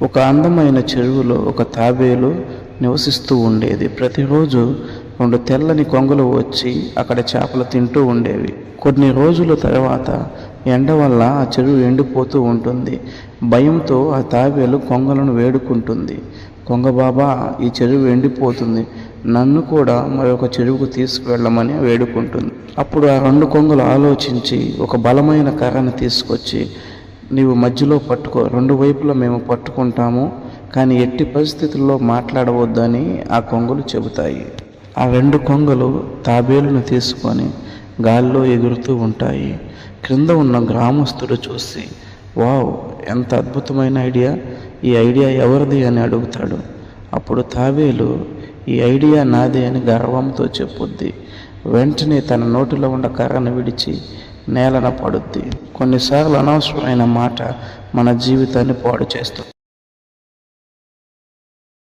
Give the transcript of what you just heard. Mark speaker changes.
Speaker 1: ఒక అందమైన చెరువులో ఒక తాబేలు నివసిస్తూ ఉండేది. ప్రతిరోజు 2 తెల్లని కొంగలు వచ్చి అక్కడ చేపలు తింటూ ఉండేవి. కొన్ని రోజుల తర్వాత ఎండ వల్ల ఆ చెరువు ఎండిపోతూ ఉంటుంది. భయంతో ఆ తాబేలు కొంగలను వేడుకుంటుంది. కొంగ బాబా, ఈ చెరువు ఎండిపోతుంది, నన్ను కూడా మరొక చెరువుకు తీసుకువెళ్ళమని వేడుకుంటుంది. అప్పుడు ఆ 2 కొంగలు ఆలోచించి ఒక బలమైన కర్రను తీసుకొచ్చి, నీవు మధ్యలో పట్టుకో, 2 వైపులా మేము పట్టుకుంటాము, కానీ ఎట్టి పరిస్థితుల్లో మాట్లాడవద్దని ఆ కొంగలు చెబుతాయి. ఆ 2 కొంగలు తాబేలును తీసుకొని గాల్లో ఎగురుతూ ఉంటాయి. క్రింద ఉన్న గ్రామస్తుడు చూసి, వావ్, ఎంత అద్భుతమైన ఐడియా, ఈ ఐడియా ఎవరిది అని అడుగుతాడు. అప్పుడు తాబేలు, ఈ ఐడియా నాదే అని గర్వంతో చెప్పుద్ది. వెంటనే తన నోటిలో ఉన్న కర్రను విడిచి నేలన పడుద్ది. కొన్నిసార్లు అనవసరమైన మాట మన జీవితాన్ని పాడు చేస్తుంది.